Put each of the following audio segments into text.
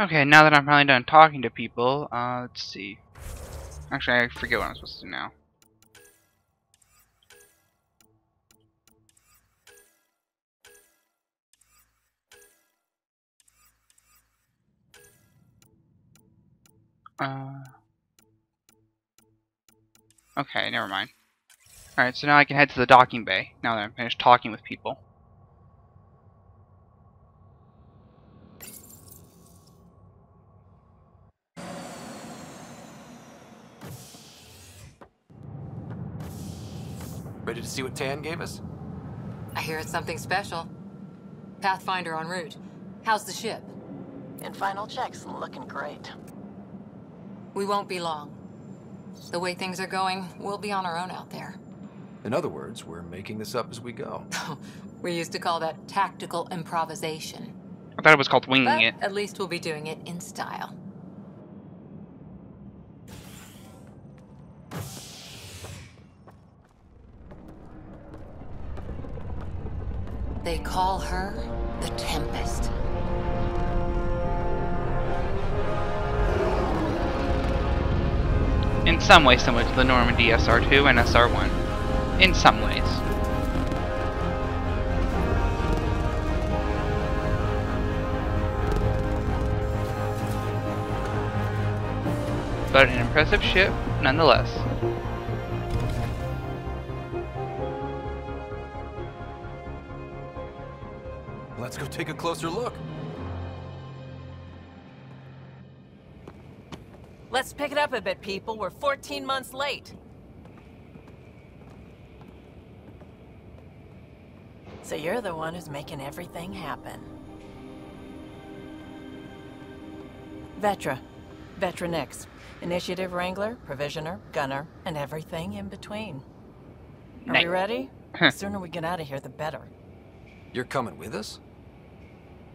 Okay, now that I'm finally done talking to people, let's see. Actually, I forget what I'm supposed to do now. Okay, never mind. Alright, so now I can head to the docking bay, now that I'm finished talking with people. Ready to see what Tan gave us? I hear it's something special. Pathfinder en route. How's the ship? In final checks, looking great. We won't be long. The way things are going, we'll be on our own out there. In other words, we're making this up as we go. We used to call that tactical improvisation. I thought it was called winging But it. at least we'll be doing it in style. They call her the Tempest. In some ways similar to the Normandy SR2 and SR1. In some ways. But an impressive ship, nonetheless. Let's go take a closer look. Let's pick it up a bit, people. We're 14 months late. So you're the one who's making everything happen. Vetra. Vetra Nix. Initiative Wrangler, Provisioner, Gunner, and everything in between. Are we ready? The sooner we get out of here, the better. You're coming with us?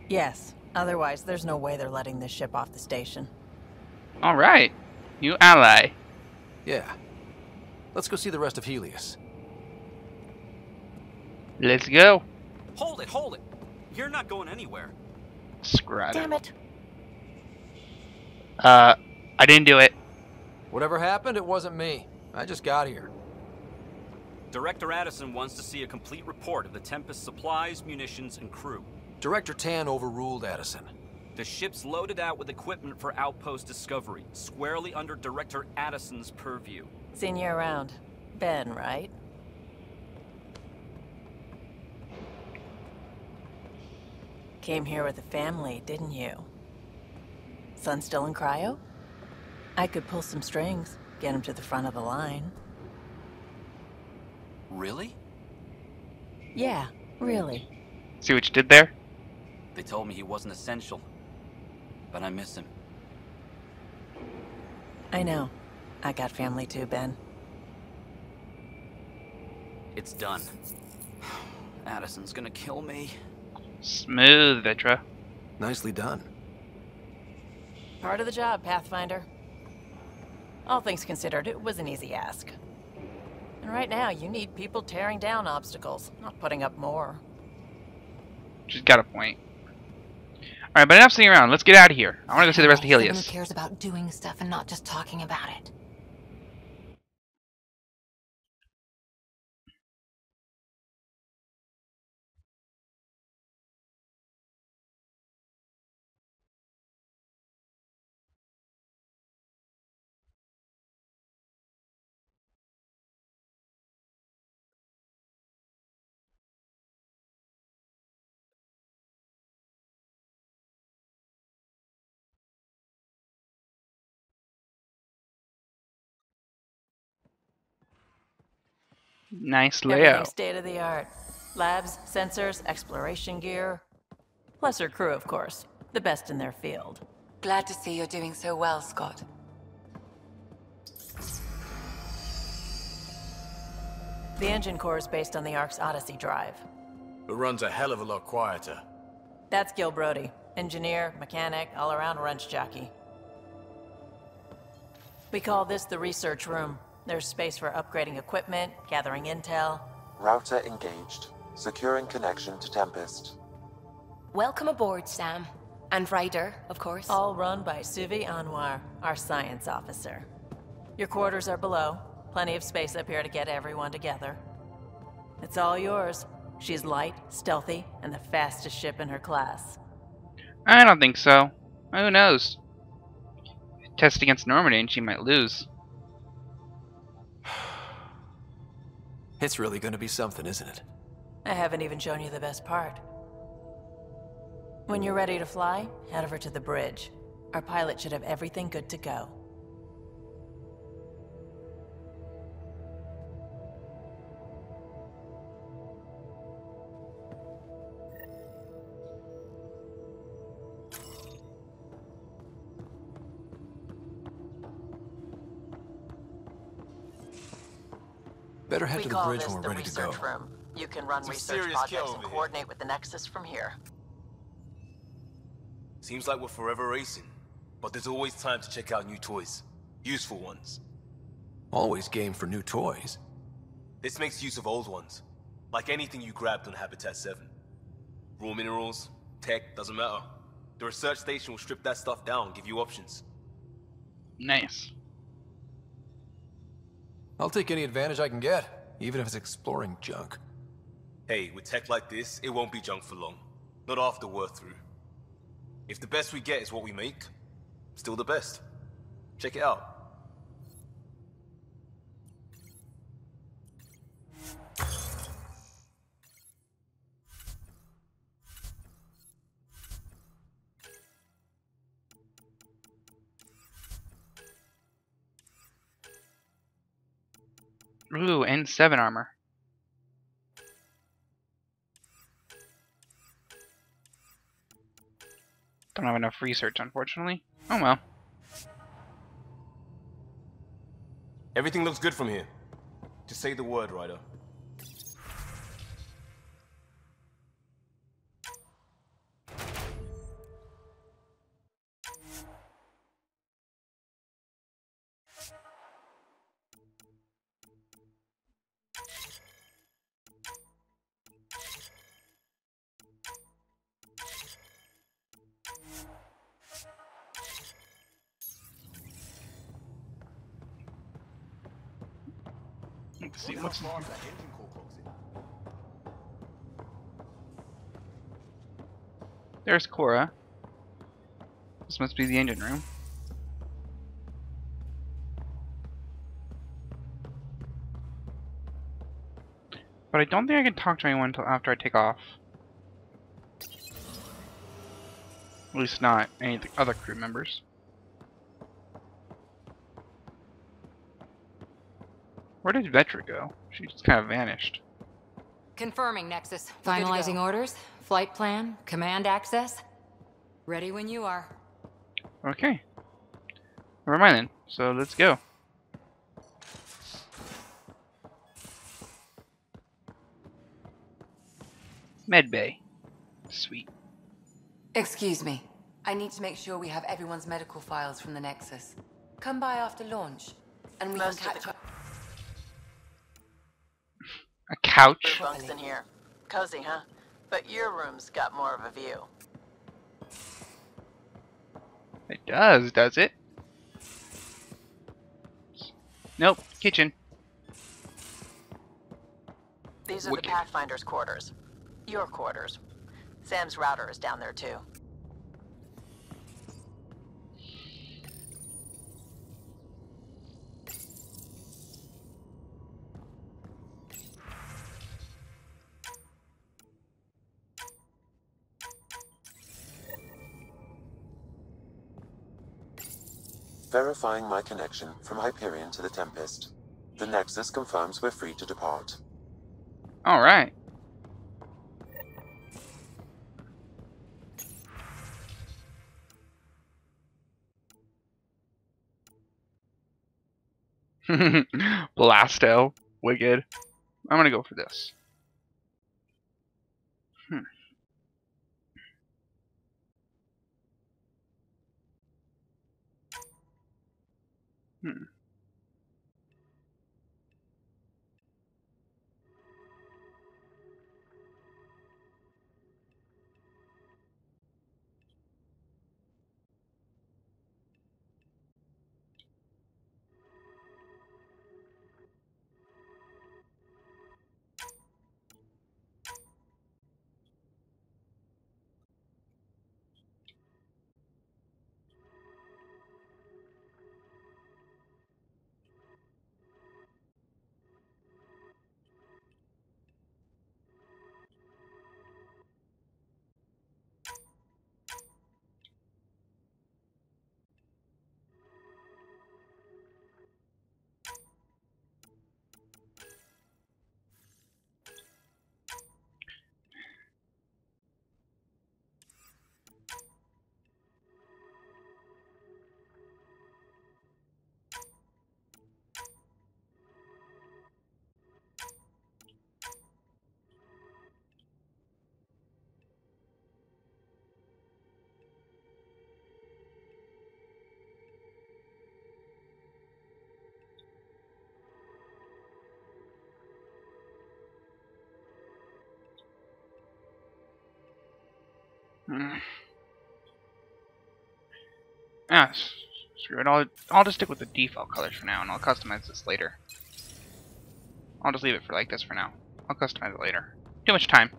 Yes. Otherwise, there's no way they're letting this ship off the station. Alright. New ally. Yeah. Let's go see the rest of Helios. Let's go. Hold it, hold it. You're not going anywhere. Scrap it. Damn it. I didn't do it. Whatever happened, it wasn't me. I just got here. Director Addison wants to see a complete report of the Tempest supplies, munitions, and crew. Director Tan overruled Addison. The ship's loaded out with equipment for outpost discovery, squarely under Director Addison's purview. Seen you around. Ben, right? Came here with a family, didn't you? Son still in cryo? I could pull some strings, get him to the front of the line. Really? Yeah, really. See what you did there? They told me he wasn't essential, but I miss him. I know. I got family too, Ben. It's done. Addison's gonna kill me. Smooth, Vetra. Nicely done. Part of the job, Pathfinder. All things considered, it was an easy ask. And right now, you need people tearing down obstacles, not putting up more. She's got a point. Alright, but enough sitting around. Let's get out of here. I want to go see the rest of Someone Helios. who cares about doing stuff and not just talking about it. Nice Everything layout. state of the art. Labs, sensors, exploration gear. Plus her crew, of course. The best in their field. Glad to see you're doing so well, Scott. The engine core is based on the Ark's Odyssey drive. It runs a hell of a lot quieter. That's Gil Brody. Engineer, mechanic, all-around wrench jockey. We call this the research room. There's space for upgrading equipment, gathering intel. Router engaged. Securing connection to Tempest. Welcome aboard, Sam. And Ryder, of course. All run by Suvi Anwar, our science officer. Your quarters are below. Plenty of space up here to get everyone together. It's all yours. She's light, stealthy, and the fastest ship in her class. I don't think so. Who knows? Test against Normandy and she might lose. It's really gonna be something, isn't it? I haven't even shown you the best part. When you're ready to fly, head over to the bridge. Our pilot should have everything good to go. Better head We to the call bridge this when the we're ready to go. research room. You can run Some research serious kill projects and over here. coordinate with the Nexus from here. Seems like we're forever racing, but there's always time to check out new toys. Useful ones. Always game for new toys. This makes use of old ones. Like anything you grabbed on Habitat 7. Raw minerals, tech, doesn't matter. The research station will strip that stuff down and give you options. Nice. I'll take any advantage I can get, even if it's exploring junk. Hey, with tech like this, it won't be junk for long. Not after we're through. If the best we get is what we make, still the best. Check it out. Ooh, N7 armor. Don't have enough research, unfortunately. Oh well. Everything looks good from here. Just say the word, Ryder. Let's see what's. There's Cora. This must be the engine room. But I don't think I can talk to anyone until after I take off. At least not any of the other crew members. Where did Vetra go? She just kind of vanished. Confirming, Nexus. We're good to Finalizing go. orders, flight plan, command access. Ready when you are. Okay. Never mind then. So let's go. Medbay. Sweet. Excuse me. I need to make sure we have everyone's medical files from the Nexus. Come by after launch, and we Most can of the catch up. A couch. bunks in here. Cozy, huh? But your room's got more of a view. It does it? Nope. Kitchen. These are Wicked. the Pathfinder's quarters. Your quarters. Sam's router is down there too. Verifying my connection from Hyperion to the Tempest. The Nexus confirms we're free to depart. Alright. Blasto. Wicked. I'm gonna go for this. Hmm. Ah, screw it. I'll just stick with the default colors for now, and I'll customize this later. I'll just leave it for like this for now. I'll customize it later. Too much time.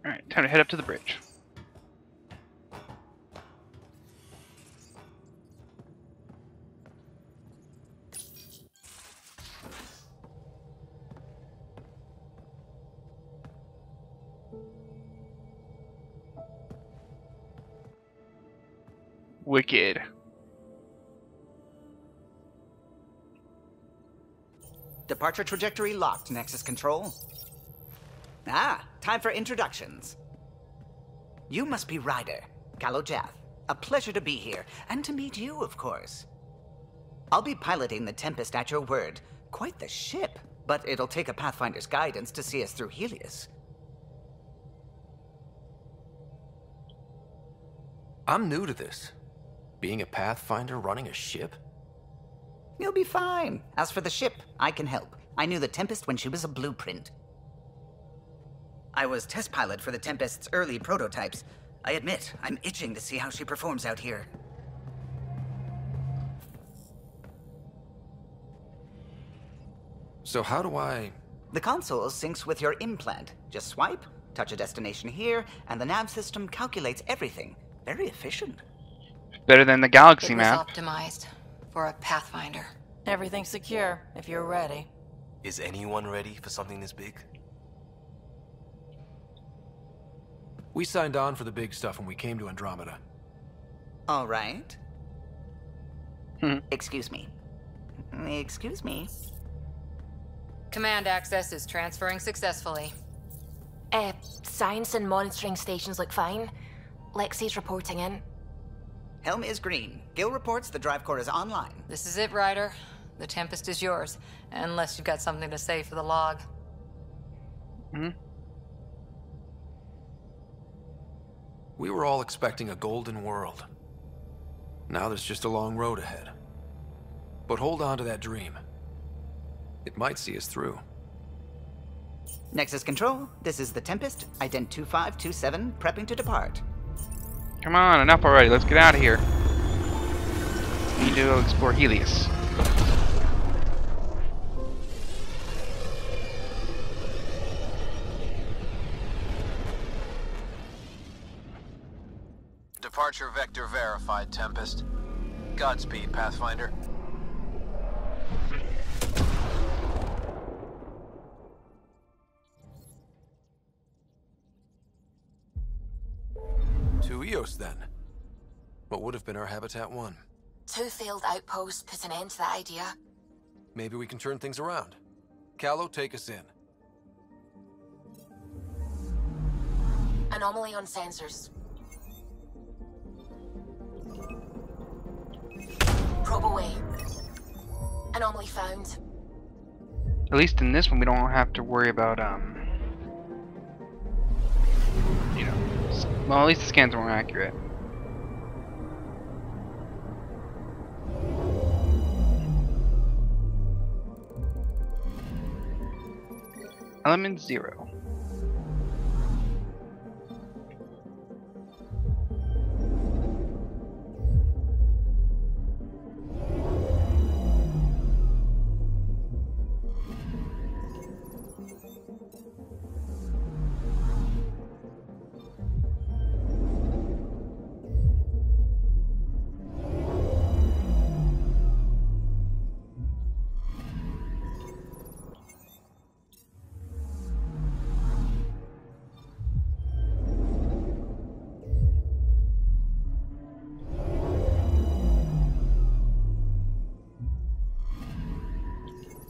Alright, time to head up to the bridge. Wicked. Departure trajectory locked, Nexus Control. Ah, time for introductions. You must be Ryder, Calo Jath. A pleasure to be here, and to meet you, of course. I'll be piloting the Tempest at your word. Quite the ship, but it'll take a Pathfinder's guidance to see us through Helios. I'm new to this. Being a Pathfinder running a ship? You'll be fine. As for the ship, I can help. I knew the Tempest when she was a blueprint. I was test pilot for the Tempest's early prototypes. I admit, I'm itching to see how she performs out here. So how do I... The console syncs with your implant. Just swipe, touch a destination here, and the nav system calculates everything. Very efficient. Better than the galaxy It was map. optimized for a Pathfinder. Everything's secure, if you're ready. Is anyone ready for something this big? We signed on for the big stuff when we came to Andromeda. All right. Excuse me. Excuse me. Command access is transferring successfully. Science and monitoring stations look fine. Lexi's reporting in. Helm is green. Gil reports the drive core is online. This is it, Ryder. The Tempest is yours, unless you've got something to say for the log. We were all expecting a golden world. Now there's just a long road ahead. But hold on to that dream. It might see us through. Nexus Control, this is the Tempest, ident 2527, prepping to depart. Come on, enough already. Let's get out of here. We need to explore Helios. Departure vector verified, Tempest. Godspeed, Pathfinder. To Eos, then. What would have been our Habitat 1? 2 failed outposts put an end to that idea. Maybe we can turn things around. Calo, take us in. Anomaly on sensors. Probe away. Anomaly found. At least in this one, we don't have to worry about, you know, well, at least the scans are more accurate. Element 0.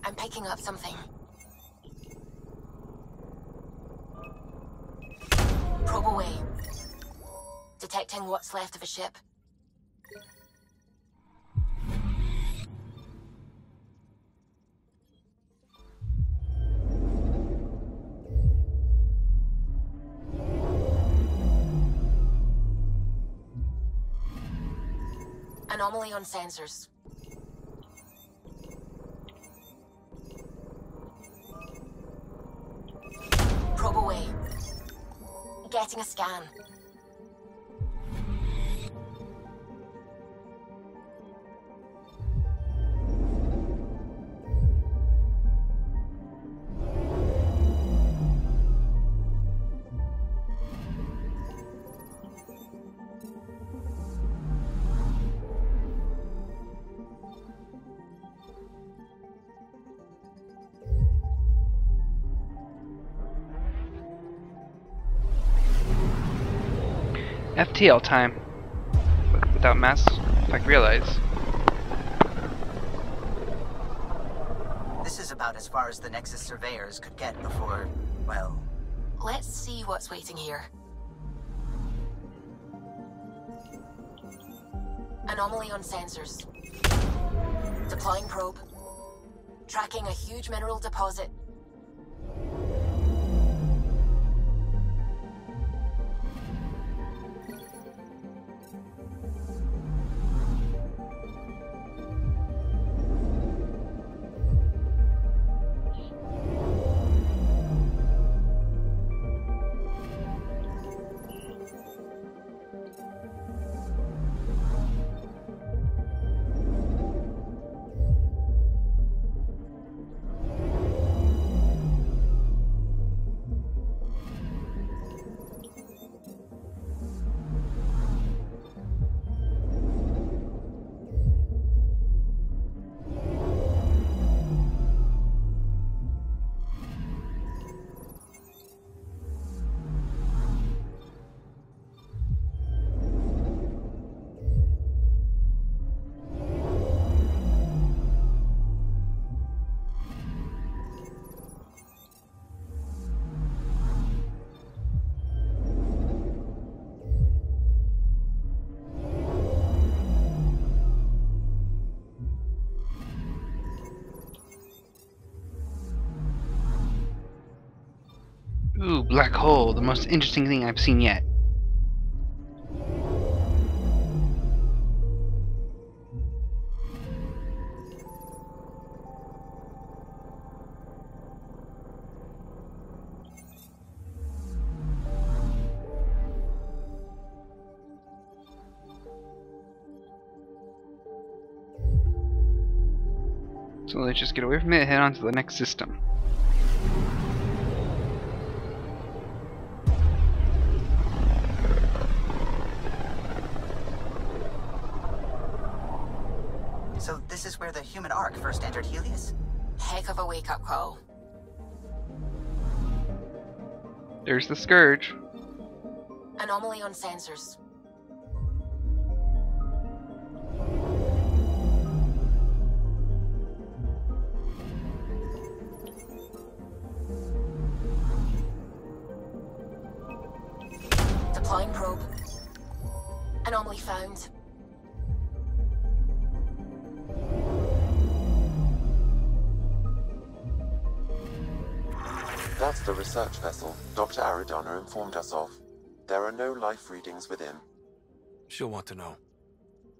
I'm picking up something. Probe away. Detecting what's left of a ship. Anomaly on sensors. Probe away. getting a scan. FTL time. Without mass effect realize. This is about as far as the Nexus surveyors could get before, well... Let's see what's waiting here. Anomaly on sensors. Deploying probe. Tracking a huge mineral deposit. Ooh, black hole, the most interesting thing I've seen yet. So let's just get away from it and head on to the next system. So this is where the human Ark first entered Helios? Heck of a wake-up call. There's the Scourge. Anomaly on sensors. Deploying probe. Anomaly found. That's the research vessel Dr. Aridana informed us of. There are no life readings within. She'll want to know.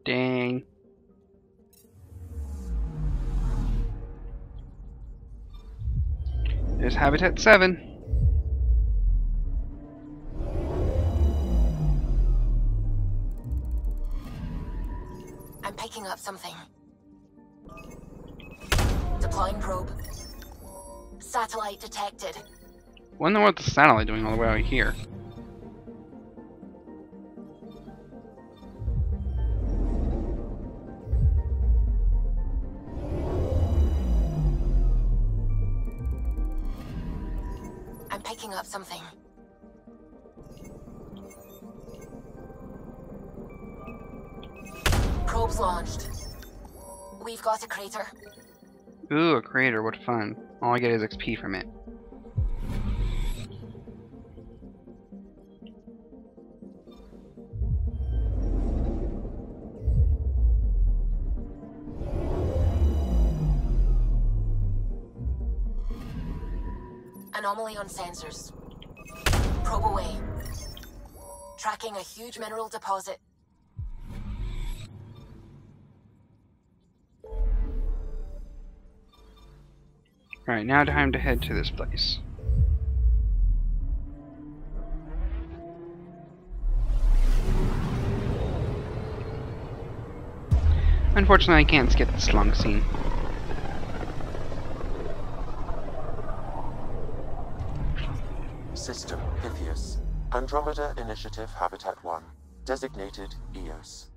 Dang. There's Habitat 7. I'm picking up something. Deploying probe. Satellite detected. Wonder what the satellite doing all the way out here. I'm picking up something. Probe's launched. We've got a crater. Ooh, a crater, what fun. All I get is XP from it. Anomaly on sensors. Probe away. Tracking a huge mineral deposit. Alright, now time to head to this place. Unfortunately, I can't skip the slung scene. System Pythias. Andromeda Initiative Habitat 1. Designated EOS.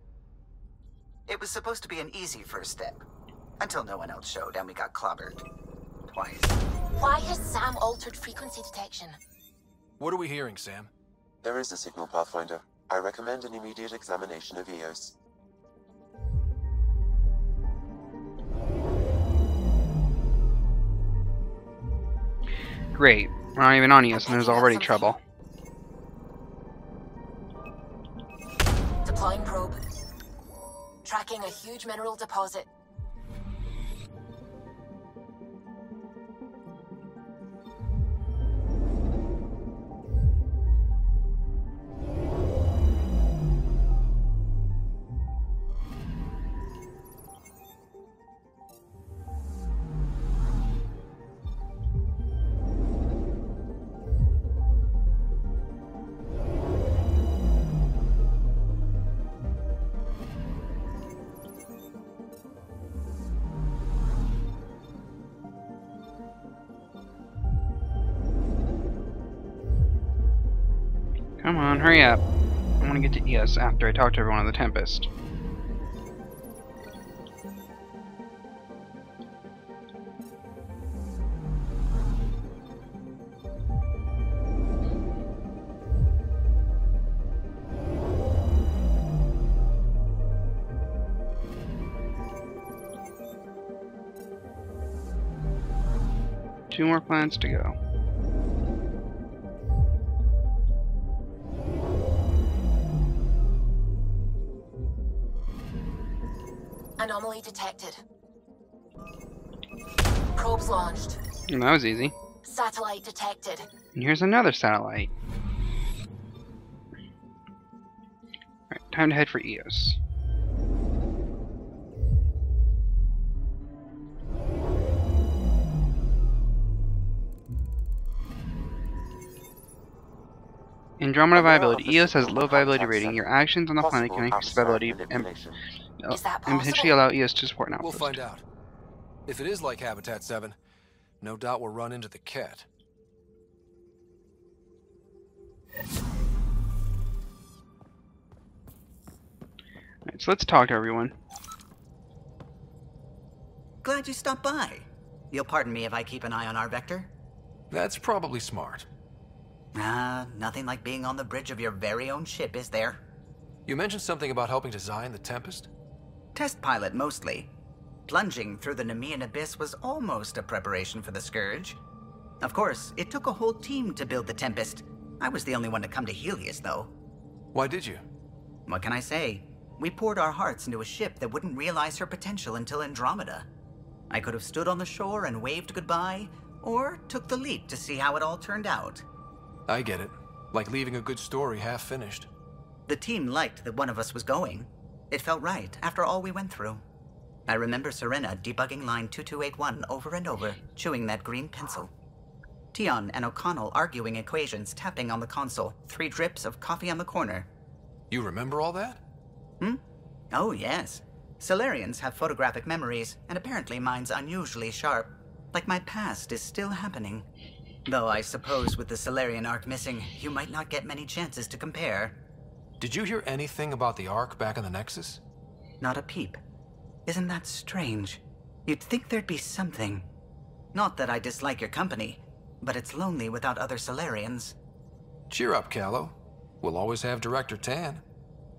It was supposed to be an easy first step. Until no one else showed and we got clobbered. Twice. Why has Sam altered frequency detection? What are we hearing, Sam? There is a signal, Pathfinder. I recommend an immediate examination of EOS. Great. We're not even on EOS and there's already trouble. Deploying probe. Tracking a huge mineral deposit. Come on, hurry up. I want to get to EOS after I talk to everyone on the Tempest. Two more planets to go. Anomaly detected. Probes launched. And that was easy. Satellite detected. And here's another satellite. Alright, time to head for EOS. Andromeda viability. EOS has low viability rating. Your actions on the planet can increase viability and potentially allow EOS to support an outpost. We'll find out. If it is like Habitat 7, no doubt we'll run into the cat. Alright, so let's talk to everyone. Glad you stopped by. You'll pardon me if I keep an eye on our vector? That's probably smart. Nothing like being on the bridge of your very own ship, is there? You mentioned something about helping design the Tempest? Test pilot, mostly. Plunging through the Nemean abyss was almost a preparation for the Scourge. Of course, it took a whole team to build the Tempest. I was the only one to come to Helios, though. Why did you? What can I say? We poured our hearts into a ship that wouldn't realize her potential until Andromeda. I could have stood on the shore and waved goodbye, or took the leap to see how it all turned out. I get it. Like leaving a good story half-finished. The team liked that one of us was going. It felt right after all we went through. I remember Serena debugging line 2281 over and over, chewing that green pencil. Tion and O'Connell arguing equations, tapping on the console, 3 drips of coffee on the corner. You remember all that? Oh, yes. Solarians have photographic memories, and apparently mine's unusually sharp. Like my past is still happening. Though I suppose with the Solarian arc missing, you might not get many chances to compare. Did you hear anything about the arc back in the Nexus? Not a peep. Isn't that strange? You'd think there'd be something. Not that I dislike your company, but it's lonely without other Solarians. Cheer up, Callow. We'll always have Director Tan.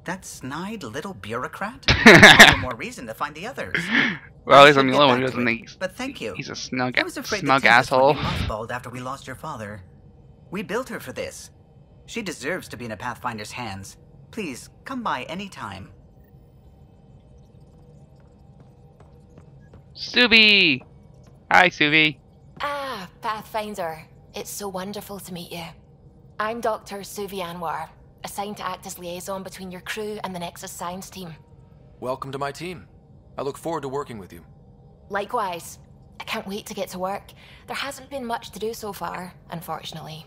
That snide little bureaucrat? No more reason to find the others. Well, at least I'm the only one who doesn't think but thank you. He's a smug smug asshole. Mothballed after we lost your father. We built her for this. She deserves to be in a Pathfinder's hands. Please, come by any time. Subi! Hi, Subi. Ah, Pathfinder. It's so wonderful to meet you. I'm Dr. Suvi Anwar, assigned to act as liaison between your crew and the Nexus science team. Welcome to my team. I look forward to working with you. Likewise. I can't wait to get to work. There hasn't been much to do so far, unfortunately.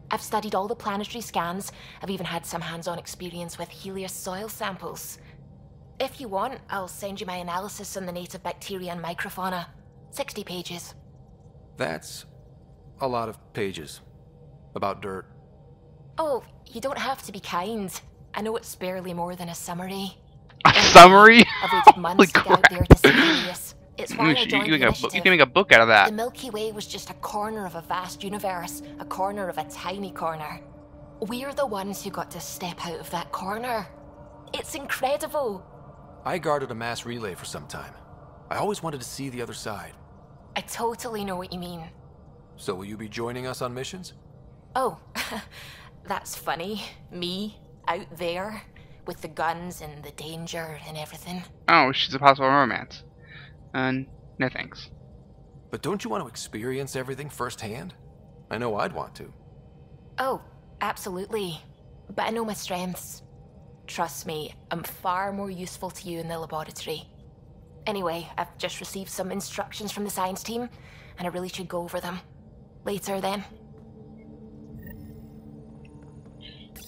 I've studied all the planetary scans. I've even had some hands-on experience with Helios soil samples. If you want, I'll send you my analysis on the native bacteria and microfauna. 60 pages. That's a lot of pages. About dirt. Oh, you don't have to be kind. I know it's barely more than a summary. A summary? I've waited months to get out there to see Helios. It's why I You joined the initiative. can make a book out of that. The Milky Way was just a corner of a vast universe, a corner of a tiny corner. We're the ones who got to step out of that corner. It's incredible. I guarded a mass relay for some time. I always wanted to see the other side. I totally know what you mean. So will you be joining us on missions? Oh, that's funny. Me, out there, with the guns and the danger and everything. Oh, she's a possible romance. No thanks. But don't you want to experience everything firsthand? I know I'd want to. Oh, absolutely. But I know my strengths. Trust me, I'm far more useful to you in the laboratory. Anyway, I've just received some instructions from the science team, and I really should go over them. Later, then.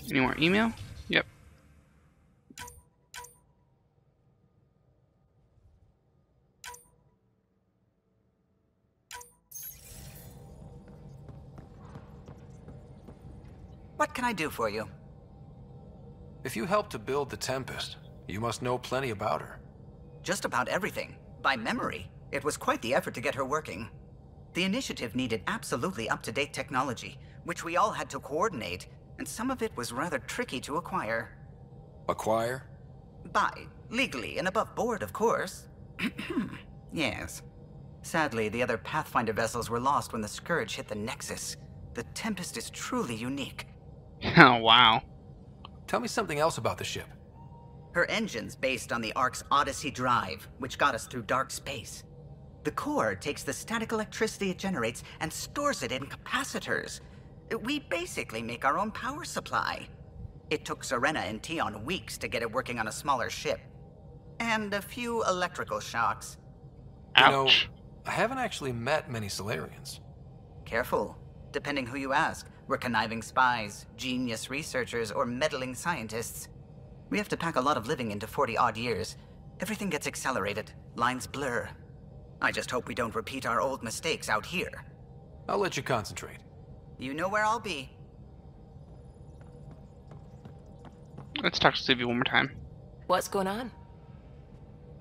Any more email? Yep. What can I do for you? If you helped to build the Tempest, you must know plenty about her. Just about everything. By memory. It was quite the effort to get her working. The initiative needed absolutely up-to-date technology, which we all had to coordinate, and some of it was rather tricky to acquire. Acquire? Buy. Legally and above board, of course. Yes. Sadly, the other Pathfinder vessels were lost when the Scourge hit the Nexus. The Tempest is truly unique. Oh, wow. Tell me something else about the ship. Her engine's based on the Ark's Odyssey drive, which got us through dark space. The core takes the static electricity it generates and stores it in capacitors. We basically make our own power supply. It took Serena and Tion weeks to get it working on a smaller ship. And a few electrical shocks. Ouch. You know, I haven't actually met many Solarians. Careful. Depending who you ask, we're conniving spies, genius researchers, or meddling scientists. We have to pack a lot of living into 40-odd years. Everything gets accelerated. Lines blur. I just hope we don't repeat our old mistakes out here. I'll let you concentrate. You know where I'll be. Let's talk to Sylvie one more time. What's going on?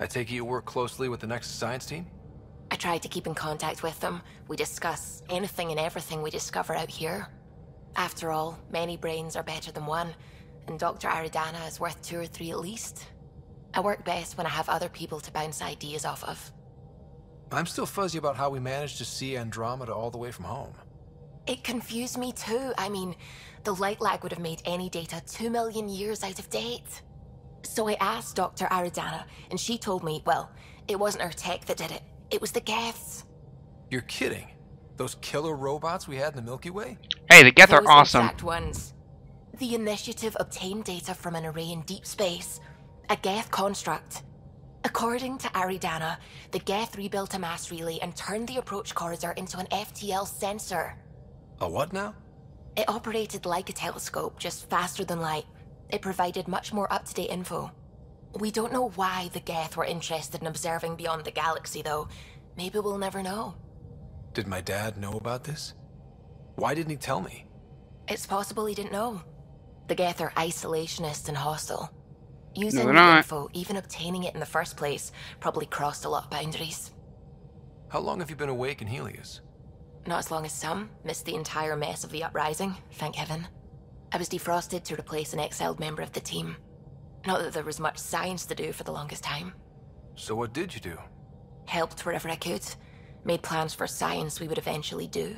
I take it you work closely with the Nexus science team? I try to keep in contact with them. We discuss anything and everything we discover out here. After all, many brains are better than one, and Dr. Aridana is worth 2 or 3 at least. I work best when I have other people to bounce ideas off of. I'm still fuzzy about how we managed to see Andromeda all the way from home. It confused me too. I mean, the light lag would have made any data 2 million years out of date. So I asked Dr. Aridana, and she told me, well, it wasn't her tech that did it. It was the Geths. You're kidding? Those killer robots we had in the Milky Way? Hey, the Geth are Those awesome. exact ones. The initiative obtained data from an array in deep space, a Geth construct. According to Aridana, the Geth rebuilt a mass relay and turned the approach corridor into an FTL sensor. A what now? It operated like a telescope, just faster than light. It provided much more up-to-date info. We don't know why the Geth were interested in observing beyond the galaxy, though. Maybe we'll never know. Did my dad know about this? Why didn't he tell me? It's possible he didn't know. The Geth are isolationist and hostile. Using they're the not. info, even obtaining it in the first place, probably crossed a lot of boundaries. How long have you been awake in Helios? Not as long as some. Missed the entire mess of the uprising, thank heaven. I was defrosted to replace an exiled member of the team. Not that there was much science to do for the longest time. So what did you do? Helped wherever I could. Made plans for science we would eventually do.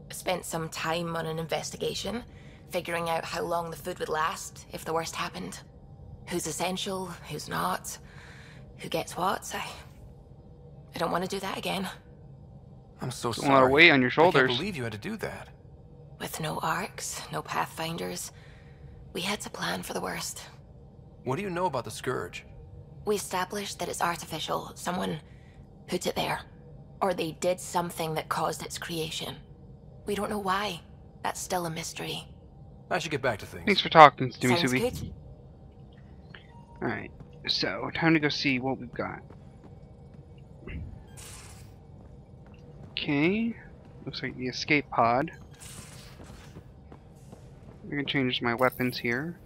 Spent some time on an investigation, figuring out how long the food would last if the worst happened. Who's essential, who's not, who gets what. I don't want to do that again. I'm so A sorry. lot of weight on your I shoulders. can't believe you had to do that. With no arcs, no pathfinders, we had to plan for the worst. What do you know about the Scourge? We established that it's artificial. Someone put it there. Or they did something that caused its creation. We don't know why. That's still a mystery. I should get back to things. Thanks for talking to me, Sounds Subi. good. Alright. So, time to go see what we've got. Okay. Looks like the escape pod. I'm gonna change my weapons here.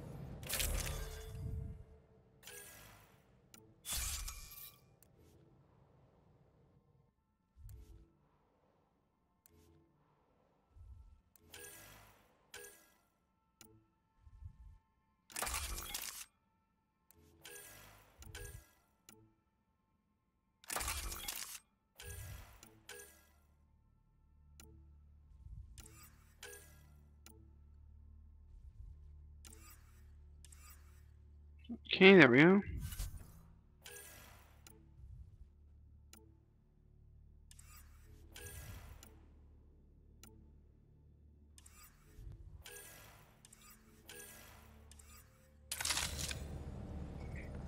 Okay, there we go.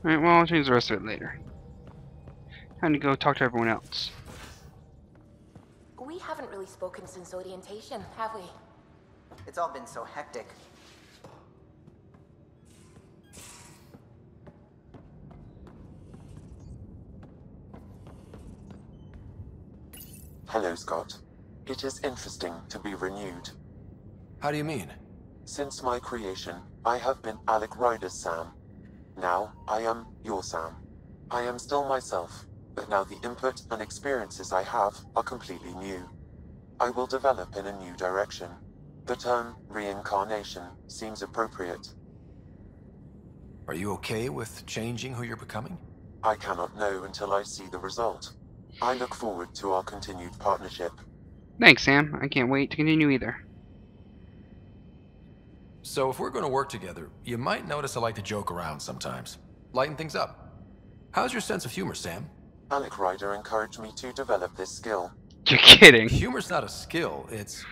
Alright, well, I'll change the rest of it later. Time to go talk to everyone else. We haven't really spoken since orientation, have we? It's all been so hectic. Hello, Scott. It is interesting to be renewed. How do you mean? Since my creation, I have been Alec Ryder's Sam. Now, I am your Sam. I am still myself, but now the input and experiences I have are completely new. I will develop in a new direction. The term reincarnation seems appropriate. Are you okay with changing who you're becoming? I cannot know until I see the result. I look forward to our continued partnership. Thanks, Sam. I can't wait to continue either. So if we're going to work together, you might notice I like to joke around sometimes. Lighten things up. How's your sense of humor, Sam? Alec Ryder encouraged me to develop this skill. You're kidding. Humor's not a skill, it's...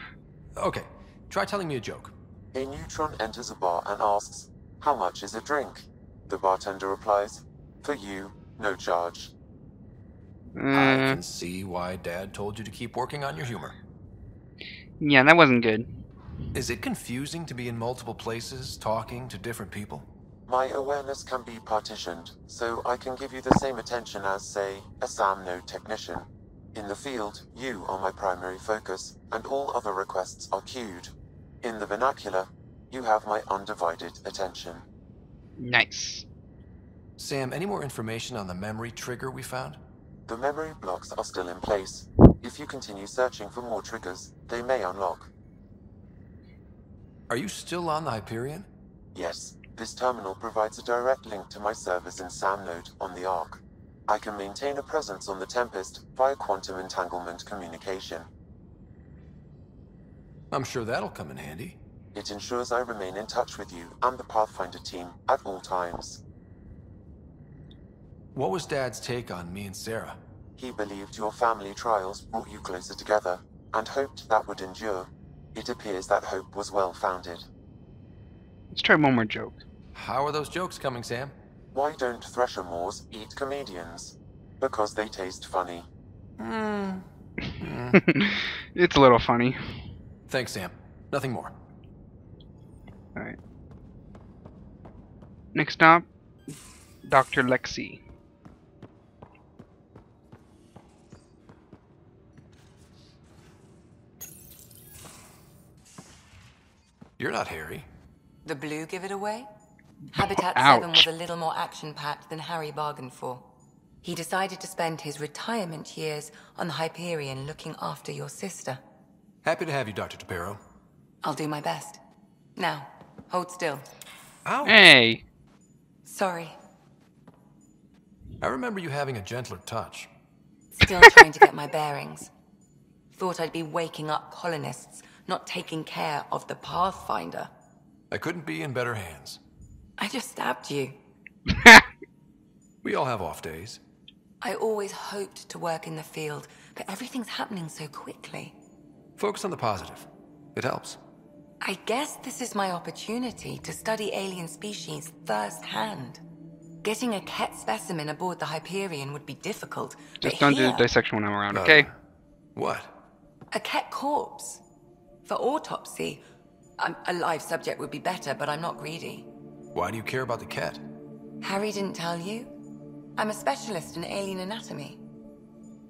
Okay, try telling me a joke. A neutron enters a bar and asks, "How much is a drink?" The bartender replies, "For you, no charge." I can see why Dad told you to keep working on your humor. Yeah, that wasn't good. Is it confusing to be in multiple places, talking to different people? My awareness can be partitioned, so I can give you the same attention as, say, a SAM node technician. In the field, you are my primary focus, and all other requests are queued. In the vernacular, you have my undivided attention. Nice. Sam, any more information on the memory trigger we found? The memory blocks are still in place. If you continue searching for more triggers, they may unlock. Are you still on the Hyperion? Yes, this terminal provides a direct link to my servers in SAM node on the Ark. I can maintain a presence on the Tempest via quantum entanglement communication. I'm sure that'll come in handy. It ensures I remain in touch with you and the Pathfinder team at all times. What was Dad's take on me and Sarah? He believed your family trials brought you closer together, and hoped that would endure. It appears that hope was well-founded. Let's try one more joke. How are those jokes coming, Sam? Why don't Thresher Moors eat comedians? Because they taste funny. It's a little funny. Thanks, Sam. Nothing more. Alright. Next stop, Dr. Lexi. You're not Harry. The blue give it away? Habitat Ouch. 7 was a little more action-packed than Harry bargained for. He decided to spend his retirement years on the Hyperion looking after your sister. Happy to have you, Dr. Tapero. I'll do my best. Now, hold still. Ow! Hey! Sorry. I remember you having a gentler touch. Still trying to get my bearings. Thought I'd be waking up colonists, not taking care of the Pathfinder. I couldn't be in better hands. I just stabbed you. We all have off days. I always hoped to work in the field, but everything's happening so quickly. Focus on the positive. It helps. I guess this is my opportunity to study alien species firsthand. Getting a Ket specimen aboard the Hyperion would be difficult, Just but don't do here, dissection when I'm around, okay? What? a Ket corpse. For autopsy, a live subject would be better, but I'm not greedy. Why do you care about the cat? Harry didn't tell you? I'm a specialist in alien anatomy.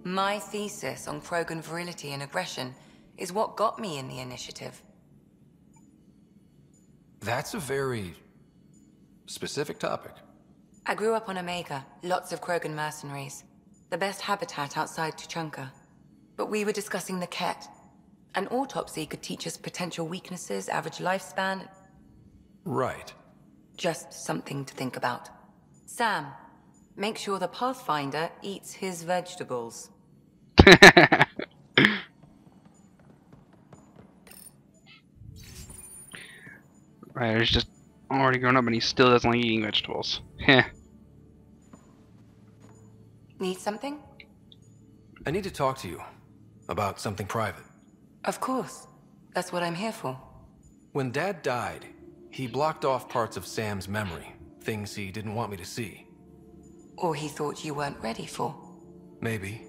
My thesis on Krogan virility and aggression is what got me in the initiative. That's a very specific topic. I grew up on Omega, lots of Krogan mercenaries. The best habitat outside Tuchanka. But we were discussing the Ket. An autopsy could teach us potential weaknesses, average lifespan. Right. Just something to think about. Sam, make sure the Pathfinder eats his vegetables. Ryder's just already grown up and he still doesn't like eating vegetables. Heh. Need something? I need to talk to you about something private. Of course. That's what I'm here for. When Dad died, he blocked off parts of Sam's memory, things he didn't want me to see. Or he thought you weren't ready for. Maybe.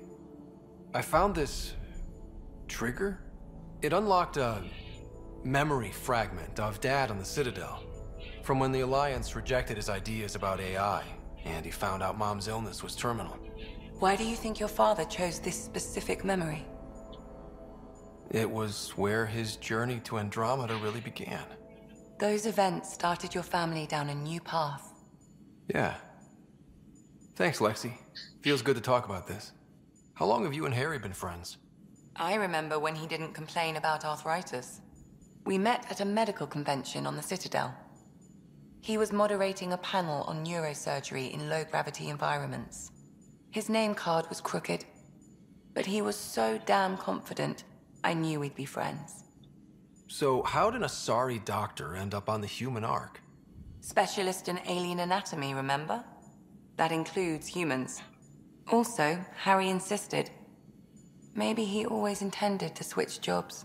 I found this trigger. It unlocked a memory fragment of Dad on the Citadel, from when the Alliance rejected his ideas about AI, and he found out Mom's illness was terminal. Why do you think your father chose this specific memory? It was where his journey to Andromeda really began. Those events started your family down a new path. Yeah. Thanks, Lexi. Feels good to talk about this. How long have you and Harry been friends? I remember when he didn't complain about arthritis. We met at a medical convention on the Citadel. He was moderating a panel on neurosurgery in low-gravity environments. His name card was crooked, but he was so damn confident, I knew we'd be friends. So how did a sorry doctor end up on the human ark? Specialist in alien anatomy, remember? That includes humans. Also, Harry insisted. Maybe he always intended to switch jobs.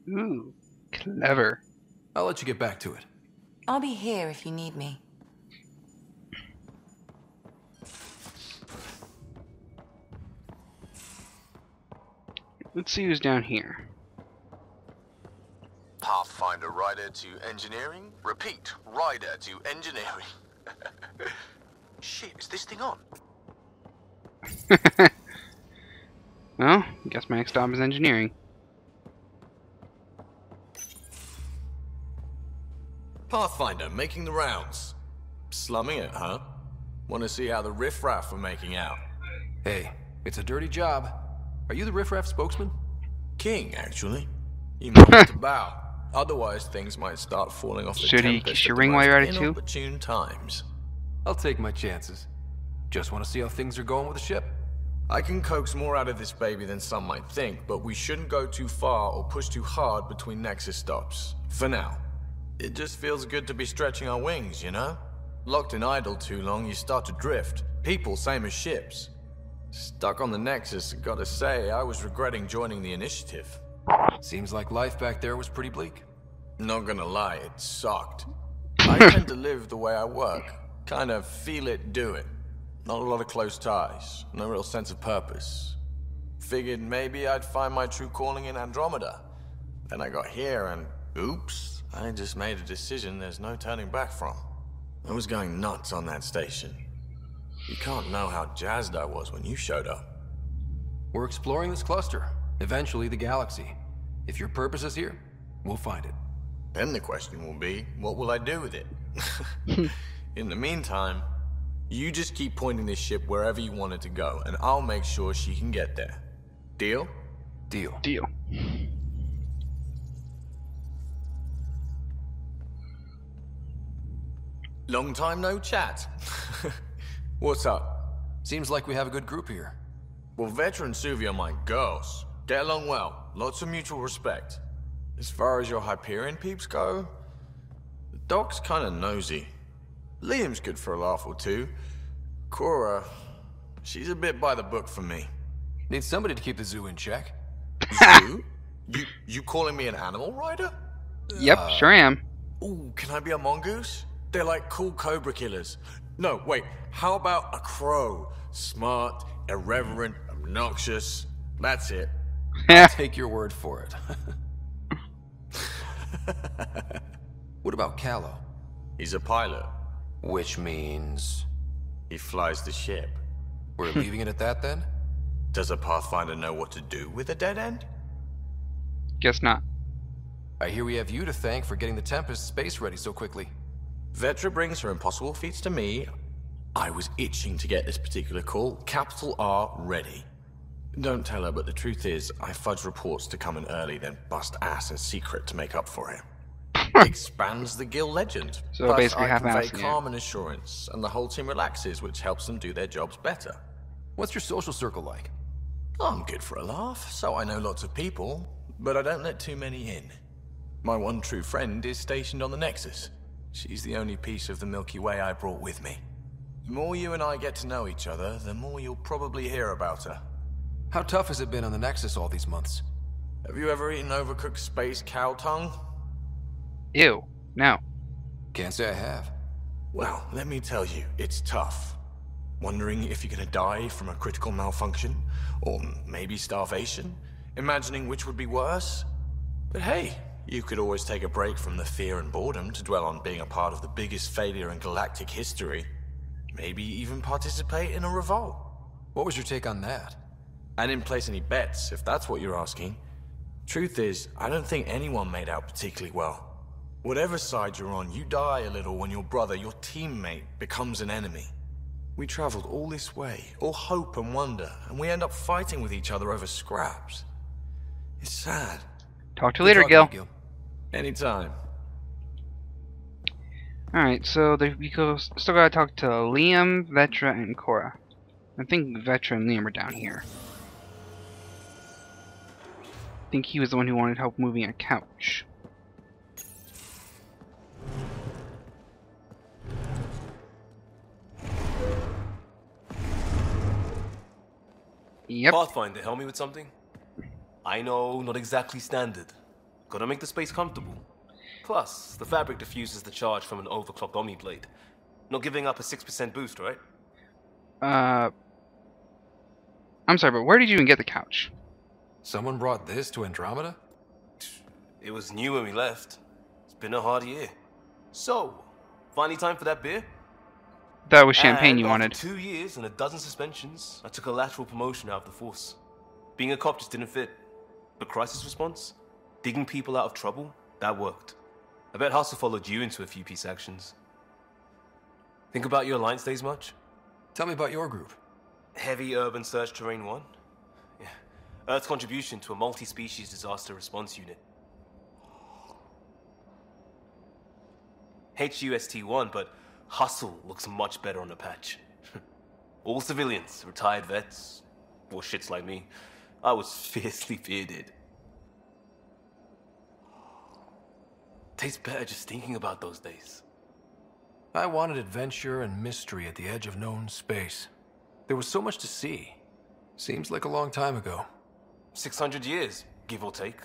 Ooh, clever. I'll let you get back to it. I'll be here if you need me. Let's see who's down here. Pathfinder rider to engineering? Repeat, rider to engineering. Shit, is this thing on? Well, I guess my next job is engineering. Pathfinder, making the rounds. Slumming it, huh? Want to see how the riffraff are making out? Hey, it's a dirty job. Are you the riffraff spokesman? King, actually. You might have to bow. Otherwise, things might start falling off the Should he Tempest kiss your at the ring while you're at most it too? inopportune times. I'll take my chances. Just want to see how things are going with the ship. I can coax more out of this baby than some might think, but we shouldn't go too far or push too hard between Nexus stops. For now. It just feels good to be stretching our wings, you know? Locked in idle too long, you start to drift. People, same as ships. Stuck on the Nexus, gotta say, I was regretting joining the initiative. Seems like life back there was pretty bleak. Not gonna lie, it sucked. I tend to live the way I work. Kind of feel it, do it. Not a lot of close ties, no real sense of purpose. Figured maybe I'd find my true calling in Andromeda. Then I got here and, oops, I just made a decision there's no turning back from. I was going nuts on that station. You can't know how jazzed I was when you showed up. We're exploring this cluster, eventually the galaxy. If your purpose is here, we'll find it. Then the question will be, what will I do with it? In the meantime, you just keep pointing this ship wherever you want it to go, and I'll make sure she can get there. Deal? Deal. Deal. Long time no chat. What's up? Seems like we have a good group here. Well, veteran Suvi are my girls. Get along well. Lots of mutual respect. As far as your Hyperion peeps go, the doc's kinda nosy. Liam's good for a laugh or two. Cora, she's a bit by the book for me. Need somebody to keep the zoo in check. Zoo? You calling me an animal rider? Yep, sure am. Ooh, can I be a mongoose? They're like cool cobra killers. No, wait, how about a crow? Smart, irreverent, obnoxious. That's it. I'll take your word for it. What about Callow? He's a pilot. Which means... He flies the ship. We're leaving it at that, then? Does a Pathfinder know what to do with a dead end? Guess not. I hear we have you to thank for getting the Tempest space ready so quickly. Vetra brings her impossible feats to me. I was itching to get this particular call. Capital R ready. Don't tell her, but the truth is, I fudge reports to come in early, then bust ass in secret to make up for it. Expands the guild legend. So Plus, basically I convey half-assing it. calm and assurance, and the whole team relaxes, which helps them do their jobs better. What's your social circle like? I'm good for a laugh, so I know lots of people, but I don't let too many in. My one true friend is stationed on the Nexus. She's the only piece of the Milky Way I brought with me. The more you and I get to know each other, the more you'll probably hear about her. How tough has it been on the Nexus all these months? Have you ever eaten overcooked space cow tongue? Ew. No. Can't say I have. Well, let me tell you, it's tough. Wondering if you're gonna die from a critical malfunction, or maybe starvation, imagining which would be worse. But hey, you could always take a break from the fear and boredom to dwell on being a part of the biggest failure in galactic history. Maybe even participate in a revolt. What was your take on that? I didn't place any bets, if that's what you're asking. Truth is, I don't think anyone made out particularly well. Whatever side you're on, you die a little when your brother, your teammate, becomes an enemy. We traveled all this way, all hope and wonder, and we end up fighting with each other over scraps. It's sad. Talk to you later, Gil. Anytime. Alright, so we still gotta talk to Liam, Vetra, and Cora. I think Vetra and Liam are down here. I think he was the one who wanted help moving a couch. Yep. Pathfinder, help me with something? I know, not exactly standard. Gotta make the space comfortable. Plus, the fabric diffuses the charge from an overclocked Omni blade. Not giving up a 6% boost, right? I'm sorry, but where did you even get the couch? Someone brought this to Andromeda? It was new when we left. It's been a hard year. So, finally time for that beer? That was champagne you after wanted. 2 years and a dozen suspensions, I took a lateral promotion out of the force. Being a cop just didn't fit. But crisis response? Digging people out of trouble? That worked. I bet Hustle followed you into a few peace actions. Think about your Alliance days much? Tell me about your group. Heavy Urban Search Terrain 1? Yeah. Earth's contribution to a multi-species disaster response unit. HUST-1, but Hustle looks much better on the patch. All civilians, retired vets, or shits like me. I was fiercely bearded. Tastes better just thinking about those days. I wanted adventure and mystery at the edge of known space. There was so much to see. Seems like a long time ago. 600 years, give or take.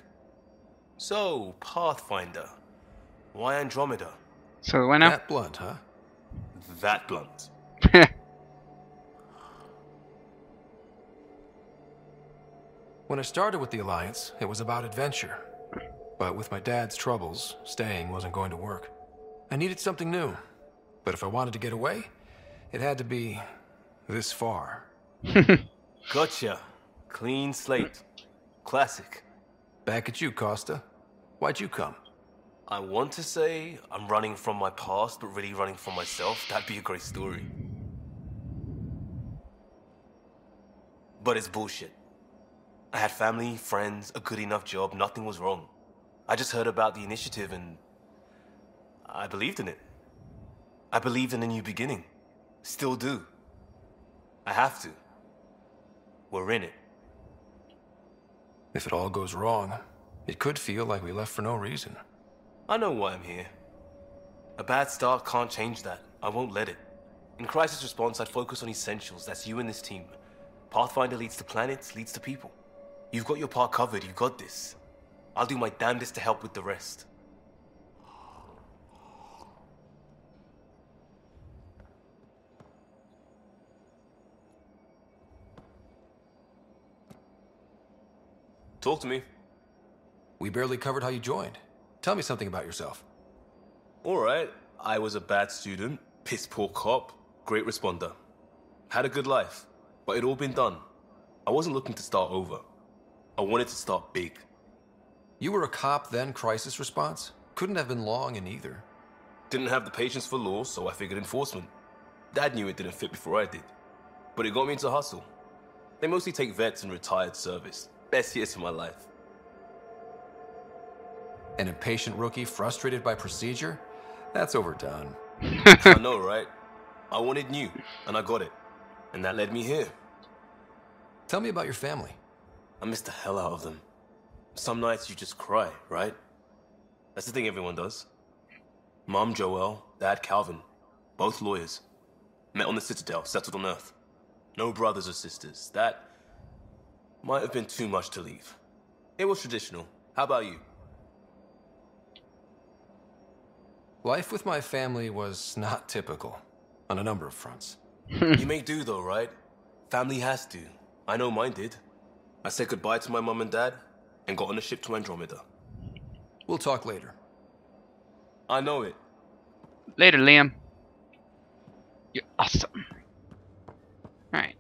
So, Pathfinder. Why Andromeda? So why now? That blunt, huh? That blunt. When I started with the Alliance, it was about adventure. But with my dad's troubles, staying wasn't going to work. I needed something new. But if I wanted to get away, it had to be this far. Gotcha. Clean slate. Classic. Back at you, Costa. Why'd you come? I want to say I'm running from my past, but really running from myself. That'd be a great story. But it's bullshit. I had family, friends, a good enough job, nothing was wrong. I just heard about the initiative and I believed in it. I believed in a new beginning. Still do. I have to. We're in it. If it all goes wrong, it could feel like we left for no reason. I know why I'm here. A bad start can't change that. I won't let it. In crisis response, I'd focus on essentials. That's you and this team. Pathfinder leads to planets, leads to people. You've got your part covered. You've got this. I'll do my damnedest to help with the rest. Talk to me. We barely covered how you joined. Tell me something about yourself. Alright, I was a bad student, Piss poor cop, great responder. Had a good life, but it'd all been done. I wasn't looking to start over. I wanted to start big. You were a cop then, crisis response? Couldn't have been long in either. Didn't have the patience for law, so I figured enforcement. Dad knew it didn't fit before I did. But it got me into hustle. They mostly take vets and retired service. Best years of my life. An impatient rookie frustrated by procedure? That's overdone. I know, right? I wanted new, and I got it. And that led me here. Tell me about your family. I miss the hell out of them. Some nights you just cry, right? That's the thing everyone does. Mom Joelle, Dad Calvin, both lawyers. Met on the Citadel, settled on Earth. No brothers or sisters. That might have been too much to leave. It was traditional. How about you? Life with my family was not typical, on a number of fronts. You may do though, right? Family has to. I know mine did. I said goodbye to my mom and dad, and got on a ship to Andromeda. We'll talk later. I know it. Later, Liam. You're awesome. Alright.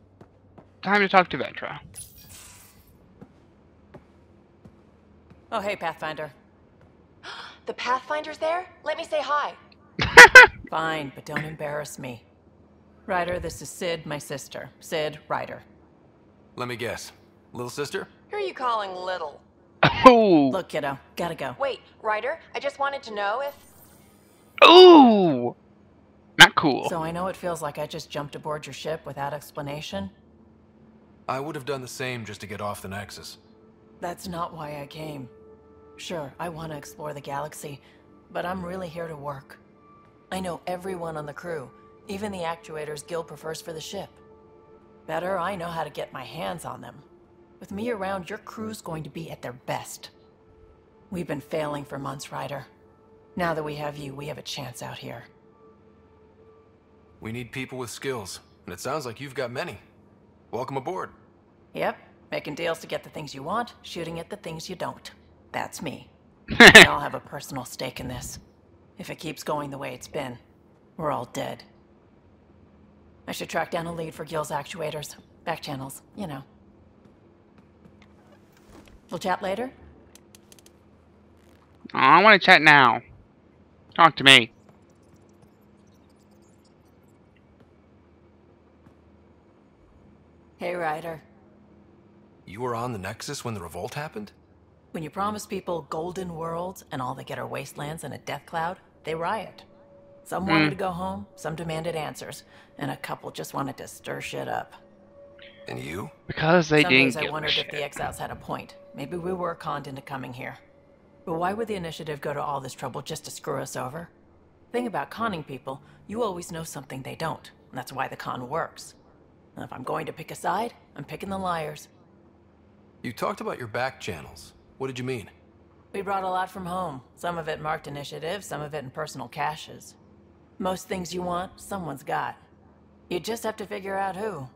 Time to talk to Vetra. Oh, hey, Pathfinder. The Pathfinder's there? Let me say hi. Fine, but don't embarrass me. Ryder, this is Sid, my sister. Sid, Ryder. Let me guess. Little sister? Who are you calling little? Oh! Look, kiddo, gotta go. Wait, Ryder, I just wanted to know if... Ooh! Not cool. So I know it feels like I just jumped aboard your ship without explanation. I would have done the same just to get off the Nexus. That's not why I came. Sure, I want to explore the galaxy, but I'm really here to work. I know everyone on the crew, even the actuators Gil prefers for the ship. Better, I know how to get my hands on them. With me around, your crew's going to be at their best. We've been failing for months, Ryder. Now that we have you, we have a chance out here. We need people with skills, and it sounds like you've got many. Welcome aboard. Yep, making deals to get the things you want, shooting at the things you don't. That's me. We all have a personal stake in this. If it keeps going the way it's been, we're all dead. I should track down a lead for Gil's actuators. Back channels, you know. We'll chat later? Oh, I want to chat now. Talk to me. Hey, Ryder. You were on the Nexus when the revolt happened? When you promise people golden worlds and all they get are wastelands and a death cloud, they riot. Some wanted to go home, some demanded answers, and a couple just wanted to stir shit up. And you? Because they Some didn't days I give a wondered shit. if the exiles had a point. Maybe we were conned into coming here. But why would the Initiative go to all this trouble just to screw us over? Thing about conning people, you always know something they don't. And that's why the con works. And if I'm going to pick a side, I'm picking the liars. You talked about your back channels. What did you mean? We brought a lot from home. Some of it marked initiative, some of it in personal caches. Most things you want, someone's got. You just have to figure out who,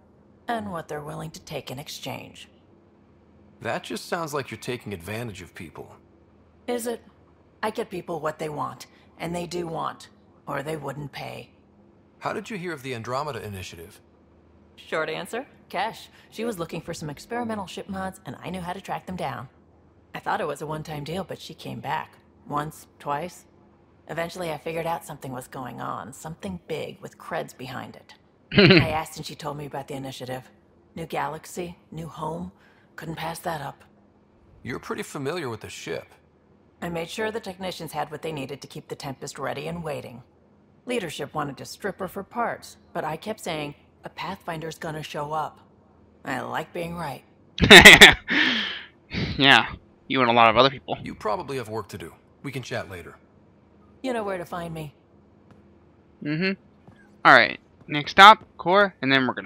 and what they're willing to take in exchange. That just sounds like you're taking advantage of people. Is it? I get people what they want, and they do want, or they wouldn't pay. How did you hear of the Andromeda initiative? Short answer, Kesh. She was looking for some experimental ship mods, and I knew how to track them down. I thought it was a one-time deal, but she came back. Once, twice. Eventually I figured out something was going on, something big with creds behind it. I asked and she told me about the initiative. New galaxy, new home. Couldn't pass that up. You're pretty familiar with the ship. I made sure the technicians had what they needed to keep the Tempest ready and waiting. Leadership wanted to strip her for parts, but I kept saying, a Pathfinder's gonna show up. I like being right. Yeah, you and a lot of other people. You probably have work to do. We can chat later. You know where to find me. Alright, next stop, core, and then we're gonna